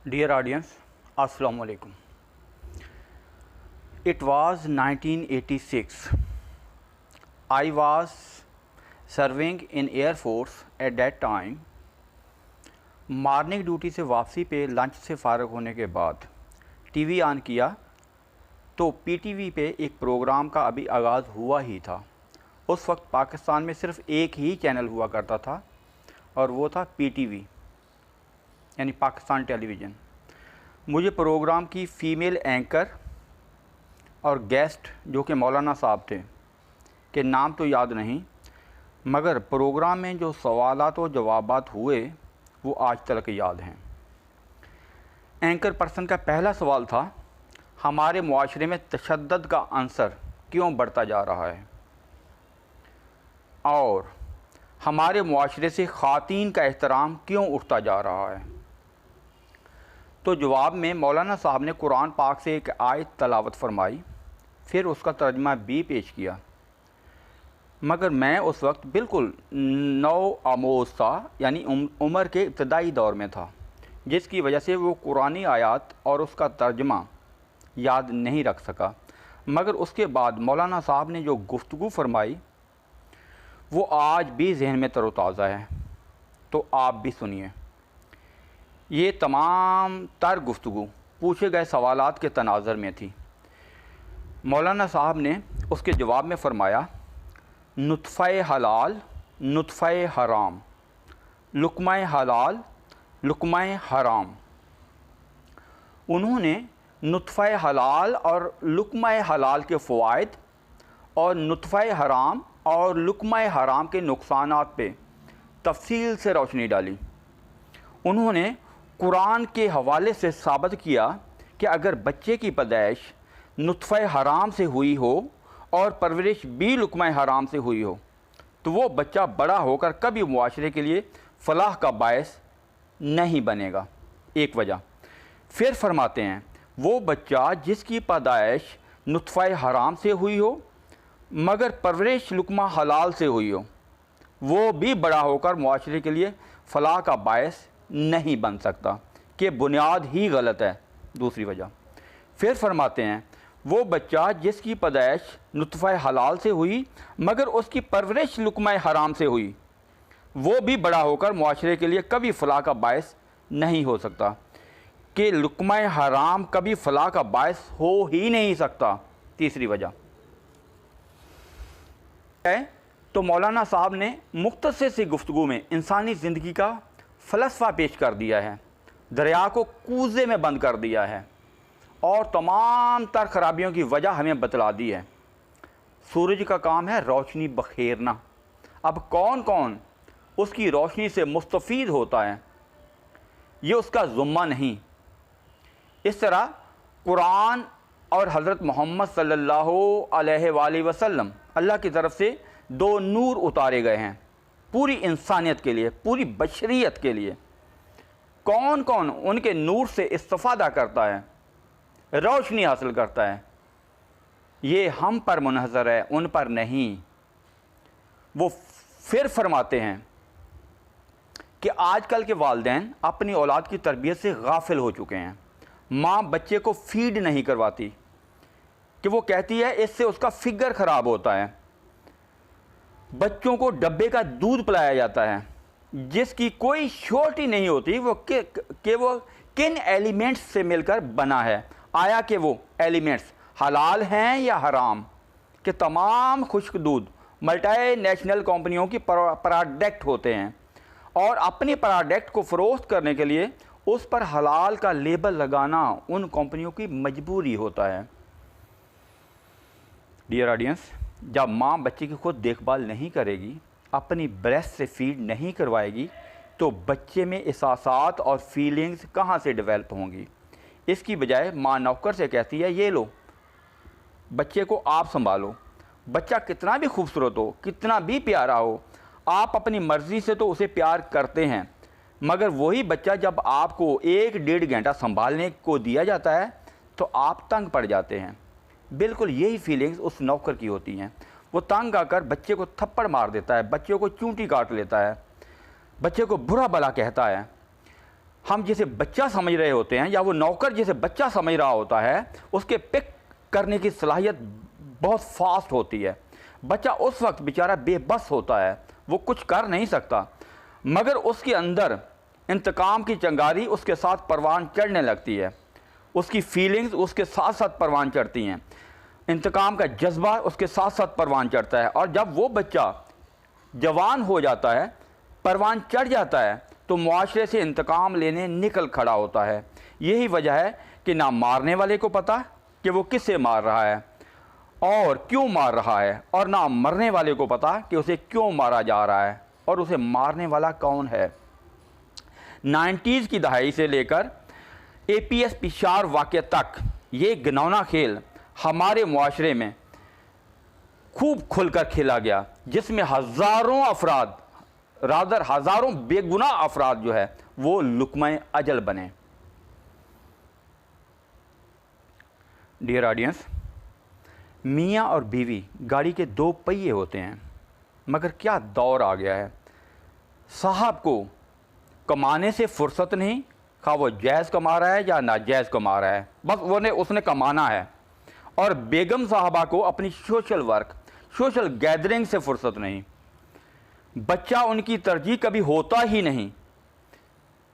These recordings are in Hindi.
Dear audience, Assalamu alaikum. It was 1986. I was serving in Air Force at that time. Morning duty से वापसी पे लंच से फ़ारग होने के बाद टीवी ऑन किया तो पीटीवी पे एक प्रोग्राम का अभी आगाज़ हुआ ही था। उस वक्त पाकिस्तान में सिर्फ़ एक ही चैनल हुआ करता था और वो था पीटीवी यानी पाकिस्तान टेलीविज़न। मुझे प्रोग्राम की फ़ीमेल एंकर और गेस्ट जो कि मौलाना साहब थे के नाम तो याद नहीं, मगर प्रोग्राम में जो सवालात और जवाबात हुए वो आज तक याद हैं। एंकर पर्सन का पहला सवाल था, हमारे मुआशरे में तशद्दुद का अंसर क्यों बढ़ता जा रहा है और हमारे मुआशरे से ख़वातीन का एहतराम क्यों उठता जा रहा है। तो जवाब में मौलाना साहब ने कुरान पाक से एक आयत तलावत फरमाई, फिर उसका तर्जुमा भी पेश किया। मगर मैं उस वक्त बिल्कुल नौ आमोज़ था, यानी उम्र के इब्तदाई दौर में था, जिसकी वजह से वो कुरानी आयत और उसका तर्जुमा याद नहीं रख सका। मगर उसके बाद मौलाना साहब ने जो गुफ्तगू फरमाई वो आज भी जहन में तरोताज़ा है। तो आप भी सुनिए। ये तमाम तर गुफ्तगू पूछे गए सवालात के तनाज़र में थी। मौलाना साहब ने उसके जवाब में फ़रमाया, नुत्फ़े हलाल नुत्फ़े हराम, लुक़्मा हलाल लुक़्मा हराम। उन्होंने नुत्फ़े हलाल और लुक़्मा हलाल के फ़वाइद और नुत्फ़े हराम और लुक़्मा हराम के नुकसानात पे तफ़सील से रोशनी डाली। उन्होंने कुरान के हवाले से साबित किया कि अगर बच्चे की पैदाइश नुत्फ़े हराम से हुई हो और परवरिश भी लुक़्मा हराम से हुई हो तो वो बच्चा बड़ा होकर कभी मुआशरे के लिए फ़लाह का बायस नहीं बनेगा। एक वजह। फिर फरमाते हैं, वो बच्चा जिसकी पैदाइश नुत्फ़े हराम से हुई हो मगर परवरिश लुक़्मा हलाल से हुई हो वो भी बड़ा होकर मुआशरे के लिए फ़लाह का बायस नहीं बन सकता, कि बुनियाद ही गलत है। दूसरी वजह। फिर फरमाते हैं, वो बच्चा जिसकी पैदाइश नुत्फ़े हलाल से हुई मगर उसकी परवरिश लुक़्मा हराम से हुई वो भी बड़ा होकर मुआशरे के लिए कभी फ़लाह का बायस नहीं हो सकता, कि लुक़्मा हराम कभी फ़लाह का बायस हो ही नहीं सकता। तीसरी वजह है तो मौलाना साहब ने मुख्तसर सी गुफ्तगू में इंसानी ज़िंदगी का फ़लसफ़ा पेश कर दिया है, दरिया को कूज़े में बंद कर दिया है और तमाम तर ख़राबियों की वजह हमें बतला दी है। सूरज का काम है रोशनी बखेरना। अब कौन कौन उसकी रोशनी से मुस्तफ़ीद होता है ये उसका ज़ुम्मा नहीं। इस तरह कुरान और हज़रत मोहम्मद सल्लल्लाहु अलैहि वसल्लम अल्लाह की तरफ से दो नूर उतारे गए हैं पूरी इंसानियत के लिए, पूरी बशरियत के लिए। कौन कौन उनके नूर से इस्तिफ़ादा करता है, रोशनी हासिल करता है, ये हम पर मुनहज़र है, उन पर नहीं। वो फिर फरमाते हैं कि आजकल के वालिदैन अपनी औलाद की तरबियत से गाफिल हो चुके हैं। माँ बच्चे को फीड नहीं करवाती कि वो कहती है इससे उसका फिगर ख़राब होता है। बच्चों को डब्बे का दूध पिलाया जाता है जिसकी कोई श्योरिटी नहीं होती वो वो किन एलिमेंट्स से मिलकर बना है, आया कि वो एलिमेंट्स हलाल हैं या हराम। कि तमाम खुश्क दूध मल्टीनेशनल कंपनियों की प्रोडक्ट होते हैं और अपनी प्रोडक्ट को फ़रोख्त करने के लिए उस पर हलाल का लेबल लगाना उन कंपनियों की मजबूरी होता है। डियर ऑडियंस, जब माँ बच्चे की खुद देखभाल नहीं करेगी, अपनी ब्रेस्ट से फीड नहीं करवाएगी तो बच्चे में एहसासात और फीलिंग्स कहाँ से डेवलप होंगी। इसकी बजाय माँ नौकर से कहती है ये लो बच्चे को आप संभालो। बच्चा कितना भी खूबसूरत हो, कितना भी प्यारा हो, आप अपनी मर्ज़ी से तो उसे प्यार करते हैं, मगर वही बच्चा जब आपको 1-1.5 घंटा संभालने को दिया जाता है तो आप तंग पड़ जाते हैं। बिल्कुल यही फीलिंग्स उस नौकर की होती हैं। वो तंग आकर बच्चे को थप्पड़ मार देता है, बच्चे को चूंटी काट लेता है, बच्चे को बुरा भला कहता है। हम जिसे बच्चा समझ रहे होते हैं या वो नौकर जिसे बच्चा समझ रहा होता है, उसके पिक करने की सलाहियत बहुत फास्ट होती है। बच्चा उस वक्त बेचारा बेबस होता है, वो कुछ कर नहीं सकता, मगर उसके अंदर इंतकाम की चिंगारी उसके साथ परवान चढ़ने लगती है, उसकी फीलिंग्स उसके साथ साथ परवान चढ़ती हैं, इंतकाम का जज्बा उसके साथ साथ परवान चढ़ता है। और जब वो बच्चा जवान हो जाता है, परवान चढ़ जाता है, तो मुआशरे से इंतकाम लेने निकल खड़ा होता है। यही वजह है कि ना मारने वाले को पता कि वो किससे मार रहा है और क्यों मार रहा है, और ना मरने वाले को पता कि उसे क्यों मारा जा रहा है और उसे मारने वाला कौन है। 90s की दहाई से लेकर APS पिशावर वाक़या तक ये घिनौना खेल हमारे मुआशरे में खूब खुलकर खेला गया, जिसमें हज़ारों अफराद, रादर हज़ारों बेगुनाह अफराद जो है वो लुक़्मा अजल बने। डियर ऑडियंस, मियाँ और बीवी गाड़ी के दो पहिए होते हैं, मगर क्या दौर आ गया है। साहब को कमाने से फुर्सत नहीं, खा वो जायज़ कमा रहा है या नाजायज़ कमा रहा है, बस उसने कमाना है। और बेगम साहबा को अपनी सोशल वर्क, सोशल गैदरिंग से फुर्सत नहीं। बच्चा उनकी तरजीह कभी होता ही नहीं।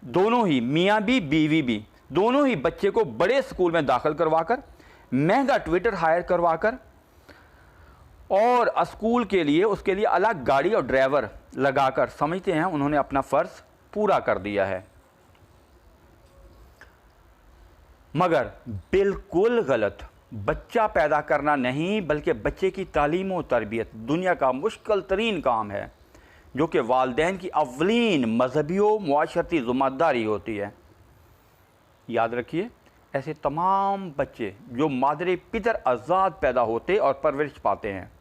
दोनों ही, मियाँ भी बीवी भी, दोनों ही बच्चे को बड़े स्कूल में दाखिल करवाकर, महंगा ट्विटर हायर करवाकर और स्कूल के लिए उसके लिए अलग गाड़ी और ड्राइवर लगाकर समझते हैं उन्होंने अपना फ़र्ज़ पूरा कर दिया है। मगर बिल्कुल गलत। बच्चा पैदा करना नहीं, बल्कि बच्चे की तालीम और तरबियत दुनिया का मुश्किल तरीन काम है, जो कि वालिदैन की अव्वलीन मजहबी व मुआशरती ज़िम्मेदारी होती है। याद रखिए, ऐसे तमाम बच्चे जो मादरे पितर आज़ाद पैदा होते और परवरिश पाते हैं,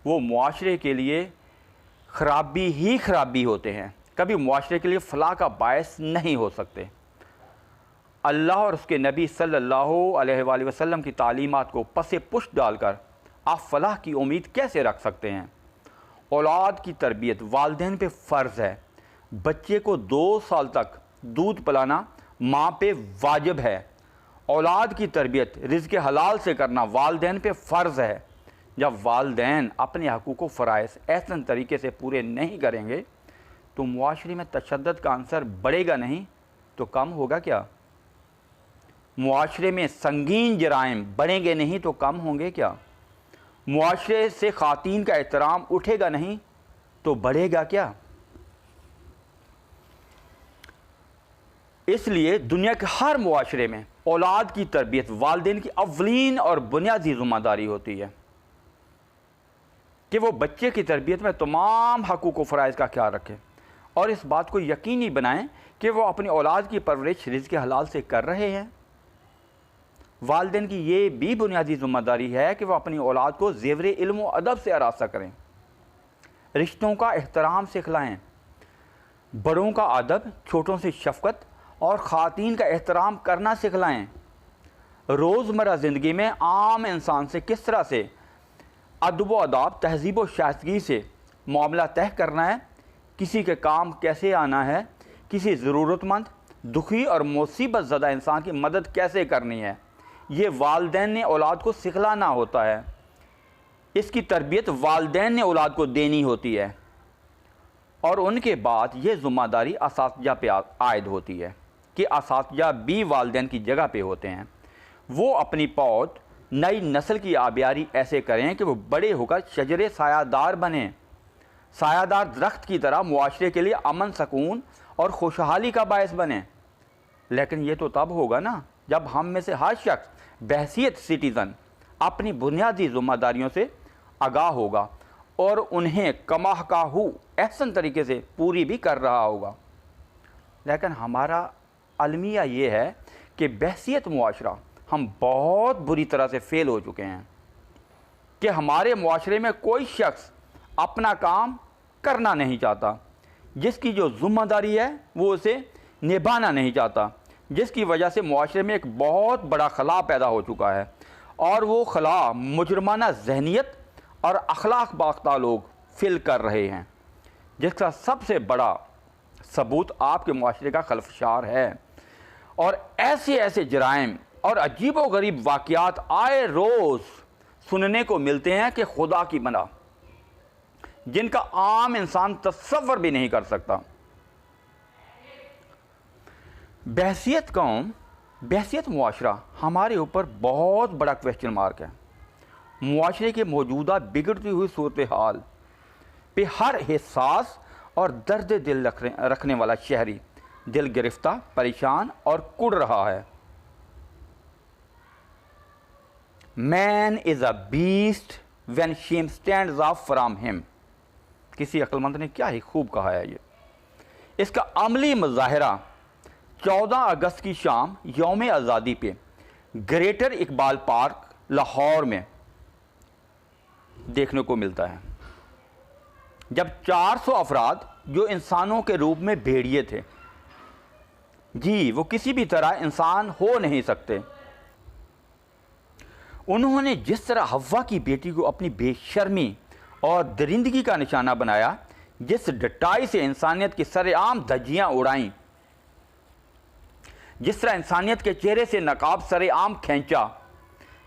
वो मुआशरे के लिए ख़राबी ही ख़राबी होते हैं, कभी मुआशरे के लिए फ़लाह का बायस नहीं हो सकते। अल्लाह और उसके नबी सल्लल्लाहु अलैहि वसल्लम की तालीमात को पसे पुष्ट डालकर आप फ़लाह की उम्मीद कैसे रख सकते हैं। औलाद की तरबियत वालिदैन पे फ़र्ज़ है। बच्चे को 2 साल तक दूध पिलाना माँ पे वाजिब है। औलाद की तरबियत रिज़्क़ हलाल से करना वालिदैन पे फ़र्ज़ है। जब वालिदैन अपने हकूक़ व फ़राइज़ ऐसे तरीके से पूरे नहीं करेंगे तो मुआशरे में तशद्दुद का अंसर बढ़ेगा नहीं तो कम होगा क्या। मुआशरे में संगीन जराइम बढ़ेंगे नहीं तो कम होंगे क्या। मुआशरे से ख़ातीन का एहतराम उठेगा नहीं तो बढ़ेगा क्या। इसलिए दुनिया के हर मुआशरे में औलाद की तरबियत वालिदैन की अव्वलीन और बुनियादी ज़िम्मेदारी होती है कि वो बच्चे की तरबियत में तमाम हकूक़ व फ़राइज़ का ख्याल रखें और इस बात को यकीनी बनाएं कि वो अपनी औलाद की परवरिश रिज़्क़ हलाल से कर रहे हैं। वालिदैन की ये भी बुनियादी ज़िम्मेदारी है कि वह अपनी औलाद को ज़ेवरे इल्म व अदब से आरास्ता करें, रिश्तों का एहतराम सिखलाएँ, बड़ों का अदब, छोटों से शफ़क़त और ख़ातीन का एहतराम करना सिखलाएँ। रोज़मर्रा ज़िंदगी में आम इंसान से किस तरह से अदब व अदाब, तहज़ीब व शाइस्तगी से मामला तय करना है, किसी के काम कैसे आना है, किसी ज़रूरतमंद, दुखी और मुसीबत ज़दा इंसान की मदद कैसे करनी है, ये वालिदैन ने औलाद को सिखलाना होता है। इसकी तरबियत वालिदैन ने औलाद को देनी होती है और उनके बाद ये ज़िम्मेदारी असातिज़ा पे आयद होती है कि असातिज़ा भी वालिदैन की जगह पे होते हैं। वो अपनी पौध नई नस्ल की आबियारी ऐसे करें कि वो बड़े होकर शजरे सायादार बने, सायादार दरख्त की तरह मुआशरे के लिए अमन, सकून और खुशहाली का बायस बने। लेकिन ये तो तब होगा ना जब हम में से हर शख्स बहसीत सिटीज़न अपनी बुनियादी ज़िम्मेदारियों से आगाह होगा और उन्हें कमाहकाहू एहसन तरीके से पूरी भी कर रहा होगा। लेकिन हमारा अलमिया ये है कि बहसीत मुआशरा हम बहुत बुरी तरह से फ़ेल हो चुके हैं कि हमारे मुआशरे में कोई शख्स अपना काम करना नहीं चाहता, जिसकी जो ज़िम्मेदारी है वो उसे निभाना नहीं चाहता, जिसकी वजह से मुआशरे में एक बहुत बड़ा खला पैदा हो चुका है और वो खला मुजरमाना जहनीत और अखलाक बाख्ता लोग फिल कर रहे हैं, जिसका सबसे बड़ा सबूत आपके मुआशरे का खलफशार है। और ऐसे ऐसे जराइम और अजीबोगरीब वाक़यात आए रोज़ सुनने को मिलते हैं कि खुदा की बना, जिनका आम इंसान तसव्वुर भी नहीं कर सकता। बहसियत कौम, बहसियत मुआशरा हमारे ऊपर बहुत बड़ा क्वेश्चन मार्क है। मुआशरे के मौजूदा बिगड़ती हुई सूरत हाल पे हर हिस्सास और दर्द दिल रखने वाला शहरी दिल गिरफ्तार, परेशान और कुड़ रहा है। Man is a beast when shame stands up from him. किसी अक्लमंद ने क्या ही खूब कहा है ये। इसका अमली मुजाहरा 14 अगस्त की शाम यौम आज़ादी पे ग्रेटर इकबाल पार्क लाहौर में देखने को मिलता है, जब 400 अफराद जो इंसानों के रूप में भेड़िए थे, जी वो किसी भी तरह इंसान हो नहीं सकते, उन्होंने जिस तरह हव्वा की बेटी को अपनी बेशर्मी और दरिंदगी का निशाना बनाया, जिस डटाई से इंसानियत की सरेआम धज्जियां उड़ाईं, जिस तरह इंसानियत के चेहरे से नकाब सरेआम खींचा,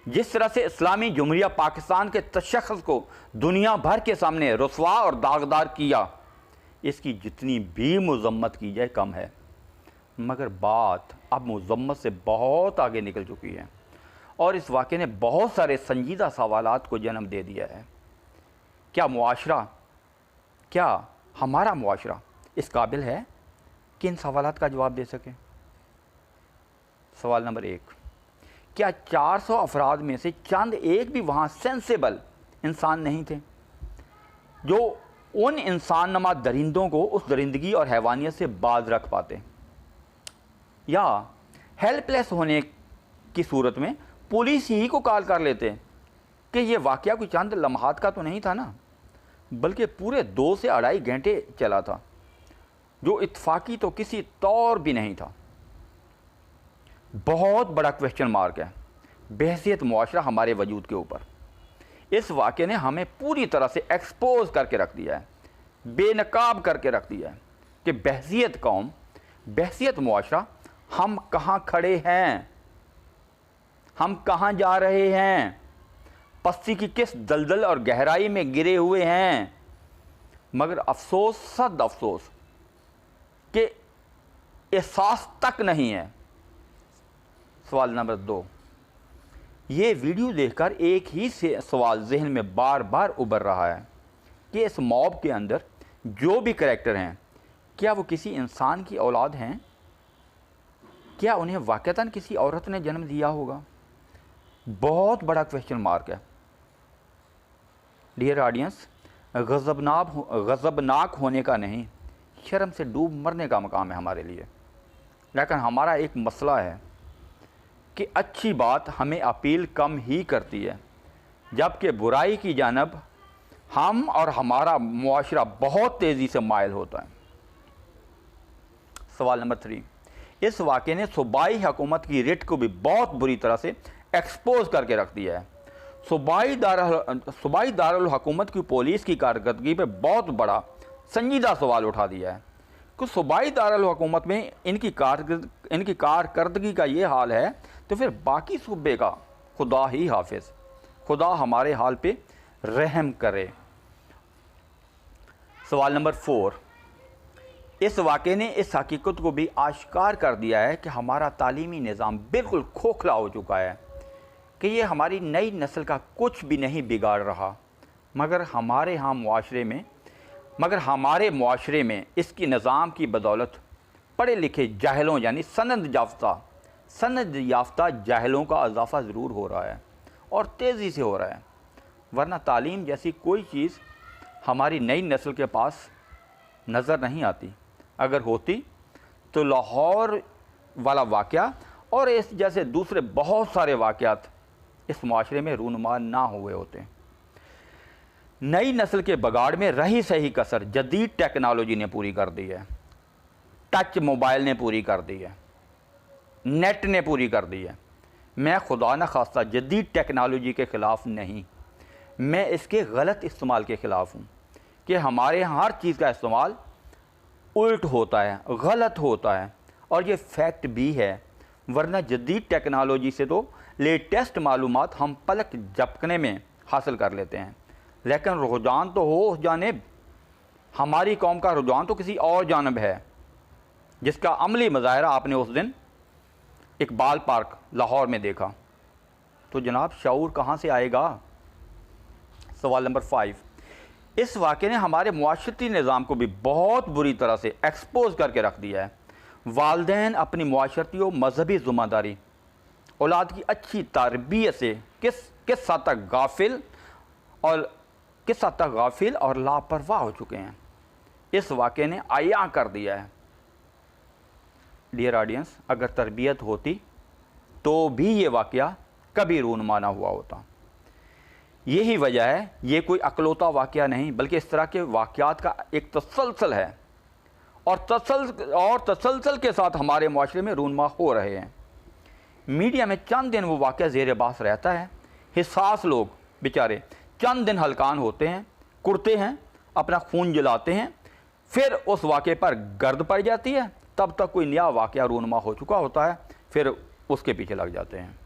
जिस तरह से इस्लामी जुमहूरिया पाकिस्तान के तशख्खुस को दुनिया भर के सामने रुसवा और दागदार किया, इसकी जितनी भी मज़म्मत की जाए कम है। मगर बात अब मज़म्मत से बहुत आगे निकल चुकी है और इस वाक़े ने बहुत सारे संजीदा सवालात को जन्म दे दिया है। क्या मुआशरा, क्या हमारा मुआशरा इस काबिल है कि इन सवालात का जवाब दे सके? सवाल नंबर 1, क्या 400 अफराद में से चंद एक भी वहाँ सेंसेबल इंसान नहीं थे जो उन इंसान नमा दरिंदों को उस दरिंदगी और हैवानियत से बाज रख पाते, या हेल्पलेस होने की सूरत में पुलिस ही को कॉल कर लेते कि ये वाक़या कोई चंद लम्हात का तो नहीं था ना, बल्कि पूरे 2 से 2.5 घंटे चला था, जो इत्फाकी तो किसी तौर भी नहीं था। बहुत बड़ा क्वेश्चन मार्क है बहसियत मुआशरा हमारे वजूद के ऊपर। इस वाक़े ने हमें पूरी तरह से एक्सपोज करके रख दिया है, बेनकाब करके रख दिया है कि बहसियत कौम, बहसियत मुआशरा हम कहाँ खड़े हैं, हम कहाँ जा रहे हैं, पस्ती की किस दलदल और गहराई में गिरे हुए हैं। मगर अफसोस, सद अफसोस कि एहसास तक नहीं है। सवाल नंबर 2, ये वीडियो देखकर एक ही से सवाल जहन में बार बार उभर रहा है कि इस मॉब के अंदर जो भी करैक्टर हैं, क्या वो किसी इंसान की औलाद हैं? क्या उन्हें वाक़तन किसी औरत ने जन्म दिया होगा? बहुत बड़ा क्वेश्चन मार्क है। डियर ऑडियंस, गज़बनाक होने का नहीं, शर्म से डूब मरने का मकाम है हमारे लिए। लेकिन हमारा एक मसला है कि अच्छी बात हमें अपील कम ही करती है, जबकि बुराई की जानब हम और हमारा मुआशरा बहुत तेज़ी से मायल होता है। सवाल नंबर 3, इस वाक़े ने सूबाई हुकूमत की रिट को भी बहुत बुरी तरह से एक्सपोज करके रख दिया है। सूबाई दारुल हुकूमत की पुलिस की कारकर्दगी पर बहुत बड़ा संजीदा सवाल उठा दिया है कि सूबाई दारुल हुकूमत में इनकी कारकर्दगी का ये हाल है तो फिर बाकी सूबे का खुदा ही हाफिज़, खुदा हमारे हाल पे रहम करे। सवाल नंबर 4, इस वाक़े ने इस हकीकत को भी आश्कार कर दिया है कि हमारा तालीमी निज़ाम बिल्कुल खोखला हो चुका है कि ये हमारी नई नस्ल का कुछ भी नहीं बिगाड़ रहा, मगर हमारे मुआशरे में इसकी निज़ाम की बदौलत पढ़े लिखे जाहिलों यानी सनद याफ्ता जाहिलों का इजाफ़ा ज़रूर हो रहा है और तेज़ी से हो रहा है। वरना तालीम जैसी कोई चीज़ हमारी नई नस्ल के पास नज़र नहीं आती। अगर होती तो लाहौर वाला वाक़या और इस जैसे दूसरे बहुत सारे वाक़यात इस माशरे में रूनुमा ना हुए होते। नई नस्ल के बगाड़ में रही सही कसर जदीद टेक्नोलॉजी ने पूरी कर दी है, टच मोबाइल ने पूरी कर दी है, नेट ने पूरी कर दी है। मैं खुदा न खास्ता जदीद टेक्नोलॉजी के ख़िलाफ़ नहीं, मैं इसके गलत इस्तेमाल के ख़िलाफ़ हूँ कि हमारे यहाँ हर चीज़ का इस्तेमाल उल्ट होता है, गलत होता है, और ये फैक्ट भी है। वरना जदीद टेक्नोलॉजी से तो लेटेस्ट मालूमात हम पलक झपकने में हासिल कर लेते हैं, लेकिन रुझान तो हो उस जानिब, हमारी कौम का रुझान तो किसी और जानिब है, जिसका अमली मुजाहरा आपने उस दिन इकबाल पार्क लाहौर में देखा। तो जनाब शऊर कहाँ से आएगा? सवाल नंबर 5, इस वाक़े ने हमारे मुआशरती निज़ाम को भी बहुत बुरी तरह से एक्सपोज करके रख दिया है। वालिदैन अपनी मुआशरती और मजहबी ज़िम्मेदारी औलाद की अच्छी तरबियत से किस हद तक गाफिल और लापरवाह हो चुके हैं, इस वाक़े ने आया कर दिया है। डियर ऑडियंस, अगर तरबियत होती तो भी ये वाक़या कभी रूनुमा ना हुआ होता। यही वजह है, ये कोई अकलौता वाक़या नहीं, बल्कि इस तरह के वाक़यात का एक तसलसल है, और तसलसल के साथ हमारे माशरे में रूनुमा हो रहे हैं। मीडिया में चंद दिन वो वाक़या ज़ेर बास रहता है, हिसास लोग बेचारे चंद दिन हलकान होते हैं, कुड़ते हैं, अपना खून जलाते हैं, फिर उस वाक़े पर गर्द पड़ जाती है, तब तक कोई नया वाक़या रूनुमा हो चुका होता है, फिर उसके पीछे लग जाते हैं।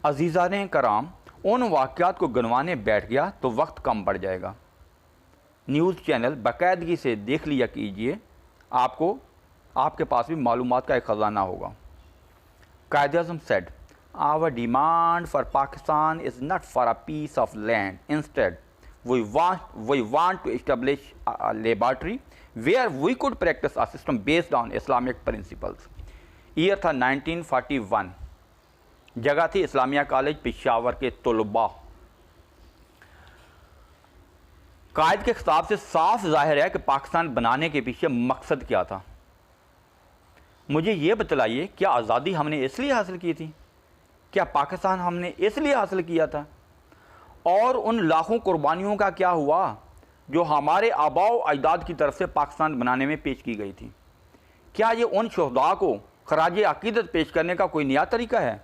अज़ीज़ाने कराम, उन वाक़यात को गिनवाने बैठ गया तो वक्त कम पड़ जाएगा। न्यूज़ चैनल बाकायदगी से देख लिया कीजिए, आपके पास भी मालूमात का एक ख़जाना होगा। Quaid-e-Azam said, our demand for Pakistan is not for a piece of land, instead we want to establish a laboratory where we could practice a system based on Islamic principles. Year था 1941, जगह थी इस्लामिया कॉलेज पेशावर के तलबा। कायद के खिताब से साफ जाहिर है कि पाकिस्तान बनाने के पीछे मकसद क्या था। मुझे ये बतलाइए, क्या आज़ादी हमने इसलिए हासिल की थी? क्या पाकिस्तान हमने इसलिए हासिल किया था? और उन लाखों कुर्बानियों का क्या हुआ जो हमारे आबाओ अजदाद की तरफ से पाकिस्तान बनाने में पेश की गई थी? क्या ये उन शुहदा को खराज अकीदत पेश करने का कोई नया तरीका है?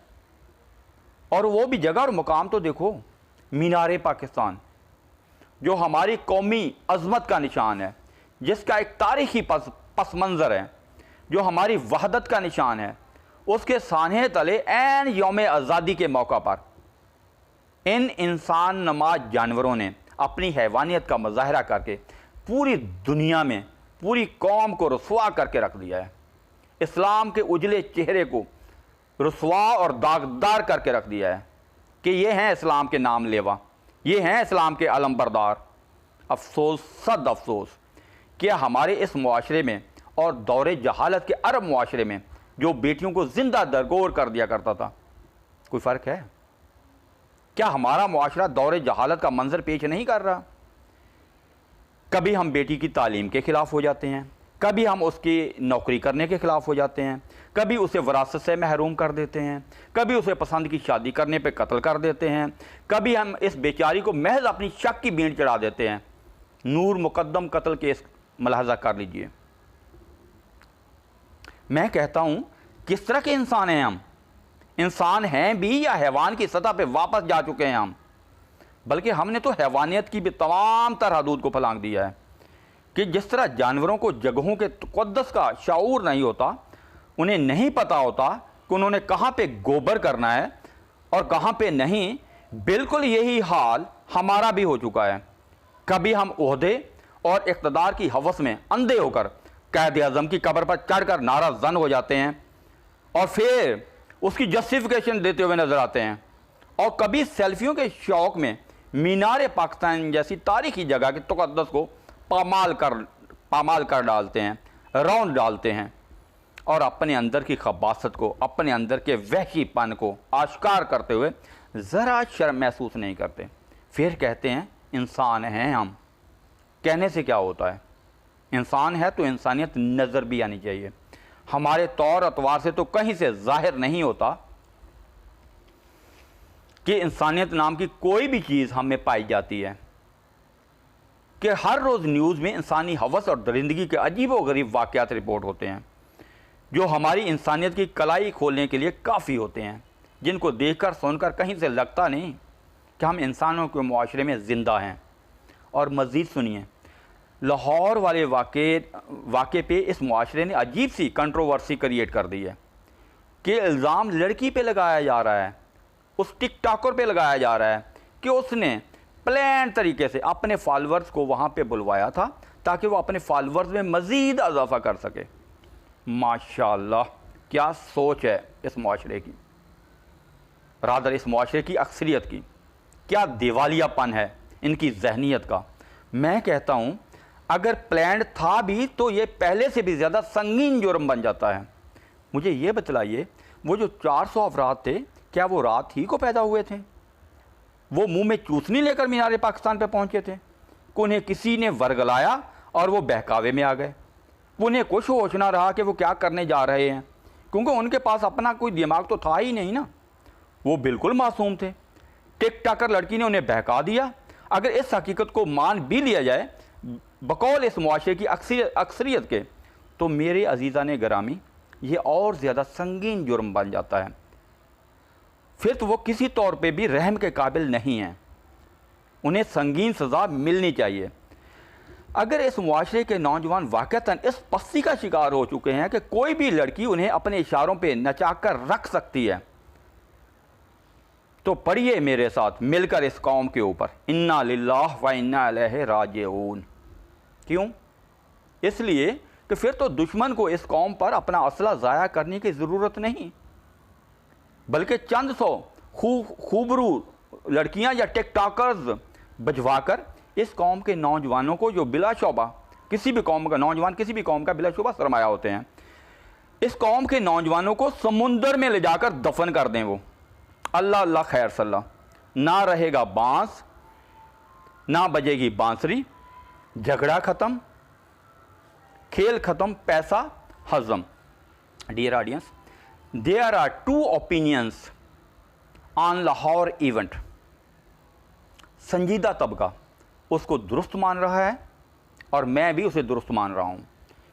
और वो भी जगह और मुकाम तो देखो, मीनार पाकिस्तान जो हमारी कौमी अज़मत का निशान है, जिसका एक तारीख़ी पस मंज़र है, जो हमारी वहदत का निशान है, उसके सानहे तले ऐन यौम आज़ादी के मौका पर इन इंसान नमाज जानवरों ने अपनी हैवानियत का मुजाहरा करके पूरी दुनिया में पूरी कौम को रुसवा करके रख दिया है। इस्लाम के उजले चेहरे को रुसवा और दागदार करके रख दिया है कि ये हैं इस्लाम के नाम लेवा, ये हैं इस्लाम के अलमबरदार। अफसोस, सद अफसोस कि हमारे इस मुआशरे में और दौरे जहालत के अरब मुआशरे में जो बेटियों को ज़िंदा दरगोर कर दिया करता था, कोई फ़र्क है? क्या हमारा मुआशरा दौरे जहालत का मंजर पेश नहीं कर रहा? कभी हम बेटी की तालीम के ख़िलाफ़ हो जाते हैं, कभी हम उसकी नौकरी करने के ख़िलाफ़ हो जाते हैं, कभी उसे विरासत से महरूम कर देते हैं, कभी उसे पसंद की शादी करने पे कत्ल कर देते हैं, कभी हम इस बेचारी को महज अपनी शक की बींट चढ़ा देते हैं। नूर मुकद्दम कत्ल केस मुलाहजा कर लीजिए। मैं कहता हूँ, किस तरह के इंसान हैं हम? इंसान हैं भी या हैवान की सतह पे वापस जा चुके हैं हम? बल्कि हमने तो हैवानियत की भी तमाम तर हदूद को फलांग दिया है कि जिस तरह जानवरों को जगहों के तक़द्दुस का शाऊर नहीं होता, उन्हें नहीं पता होता कि उन्होंने कहाँ पे गोबर करना है और कहाँ पे नहीं, बिल्कुल यही हाल हमारा भी हो चुका है। कभी हम ओहदे और इक़्तिदार की हवस में अंधे होकर कायद-ए-आज़म की कब्र पर चढ़कर नारा ज़न हो जाते हैं और फिर उसकी जस्टिफिकेशन देते हुए नजर आते हैं, और कभी सेल्फियों के शौक़ में मीनार पाकिस्तान जैसी तारीखी जगह के तक़द्दुस को पामाल कर डालते हैं, रौंद डालते हैं, और अपने अंदर की खबासत को, अपने अंदर के वहशीपन को आश्कार करते हुए ज़रा शर्म महसूस नहीं करते। फिर कहते हैं इंसान हैं हम। कहने से क्या होता है? इंसान है तो इंसानियत नज़र भी आनी चाहिए। हमारे तौर अतवार से तो कहीं से ज़ाहिर नहीं होता कि इंसानियत नाम की कोई भी चीज़ हम में पाई जाती है, कि हर रोज़ न्यूज़ में इंसानी हवस और दरिंदगी के अजीब व गरीब वाक़यात रिपोर्ट होते हैं जो हमारी इंसानियत की कलाई खोलने के लिए काफ़ी होते हैं, जिनको देखकर सुनकर कहीं से लगता नहीं कि हम इंसानों के मुआशरे में ज़िंदा हैं। और मज़ीद सुनिए, लाहौर वाले वाक़े पे इस मुआशरे ने अजीब सी कंट्रोवर्सी क्रिएट कर दी है कि इल्ज़ाम लड़की पे लगाया जा रहा है, उस टिकटॉकर पे लगाया जा रहा है कि उसने प्लान तरीके से अपने फॉलोअर्स को वहाँ पे बुलवाया था ताकि वो अपने फॉलोअर्स में मज़ीद इजाफा कर सके। माशाअल्लाह, क्या सोच है इस मुआशरे की, रादर इस मुआशरे की अक्सरियत की, क्या दिवालियापन है इनकी जहनीत का। मैं कहता हूँ अगर प्लान था भी तो ये पहले से भी ज़्यादा संगीन जुर्म बन जाता है। मुझे ये बतलाइए, वो जो 400 अफराद थे, क्या वो रात ही को पैदा हुए थे? वो मुंह में चूसनी लेकर मीनार पाकिस्तान पे पहुंचे थे कि उन्हें किसी ने वर्गलाया और वो बहकावे में आ गए? उन्हें कुछ होश ना रहा कि वो क्या करने जा रहे हैं, क्योंकि उनके पास अपना कोई दिमाग तो था ही नहीं ना। वो बिल्कुल मासूम थे। टिक टाकर लड़की ने उन्हें बहका दिया। अगर इस हकीकत को मान भी लिया जाए बकौल इस मुआशरे की अक्सरियत के, तो मेरे अजीज़ा ने गरामी ये और ज़्यादा संगीन जुर्म बन जाता है। फिर तो वो किसी तौर पे भी रहम के काबिल नहीं हैं, उन्हें संगीन सज़ा मिलनी चाहिए। अगर इस मुआशरे के नौजवान वाक़तन इस पस्ती का शिकार हो चुके हैं कि कोई भी लड़की उन्हें अपने इशारों पे नचाकर रख सकती है, तो पढ़िए मेरे साथ मिलकर इस कौम के ऊपर इन्ना लिल्लाह व इन्ना इलैहि राजिऊन। क्यों? इसलिए कि फिर तो दुश्मन को इस कौम पर अपना असला ज़ाया करने की ज़रूरत नहीं, बल्कि चंद सौ खूबरू लड़कियां या टिकटॉकर्स बजवाकर इस कौम के नौजवानों को, जो बिलाशुबा किसी भी कौम का नौजवान किसी भी कौम का बिलाशुबा सरमाया होते हैं, इस कौम के नौजवानों को समुंदर में ले जाकर दफन कर दें। वो अल्लाह अल्लाह खैर सल्ला, ना रहेगा बांस, ना बजेगी बांसुरी, झगड़ा ख़त्म, खेल ख़त्म, पैसा हजम। Dear audience, there are two opinions on Lahore event. संजीदा तबका उसको दुरुस्त मान रहा है और मैं भी उसे दुरुस्त मान रहा हूँ,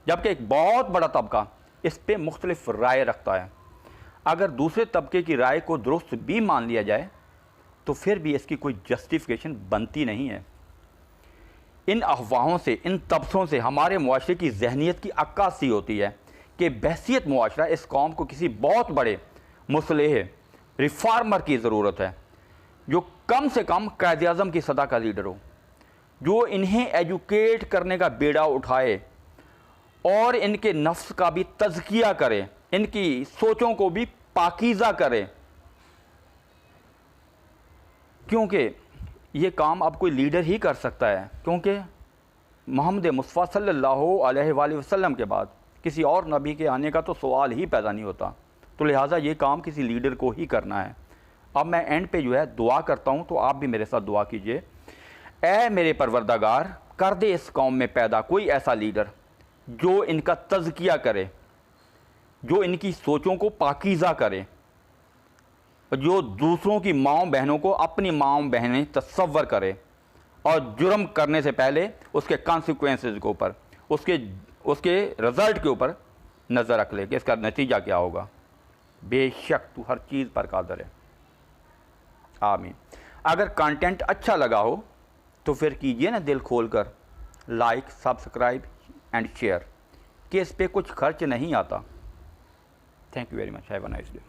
जबकि एक बहुत बड़ा तबका इस पर मुख्तलिफ राय रखता है। अगर दूसरे तबके की राय को दुरुस्त भी मान लिया जाए तो फिर भी इसकी कोई जस्टिफिकेशन बनती नहीं है। इन अफवाहों से, इन तबसरों से हमारे मुआशरे की जहनीत की अक्कासी होती है कि बहसीत मुआशरा इस कौम को किसी बहुत बड़े मुसलह रिफार्मर की ज़रूरत है, जो कम से कम कायद-ए-आज़म की सदा का लीडर हो, जो इन्हें एजुकेट करने का बेड़ा उठाए और इनके नफ्स का भी तज़किया करे, इनकी सोचों को भी पाकीज़ा करे, क्योंकि ये काम अब कोई लीडर ही कर सकता है। क्योंकि मोहम्मद मुस्तफ़ा सल्लल्लाहु अलैहि वसल्लम के बाद किसी और नबी के आने का तो सवाल ही पैदा नहीं होता, तो लिहाजा ये काम किसी लीडर को ही करना है। अब मैं एंड पे जो है दुआ करता हूँ, तो आप भी मेरे साथ दुआ कीजिए। ऐ मेरे परवरदिगार, कर दे इस कौम में पैदा कोई ऐसा लीडर जो इनका तज़किया करे, जो इनकी सोचों को पाकीज़ा करे, जो दूसरों की माँओं बहनों को अपनी माँओं बहनें तस्वर करे और जुर्म करने से पहले उसके कॉन्सिक्वेंसेस के ऊपर, उसके रिज़ल्ट के ऊपर नज़र रख ले कि इसका नतीजा क्या होगा। बेशक तू हर चीज़ पर कादर है। आमीन। अगर कंटेंट अच्छा लगा हो तो फिर कीजिए ना दिल खोल कर लाइक, सब्सक्राइब एंड शेयर, कि इस पर कुछ खर्च नहीं आता। Thank you very much. Have a nice day.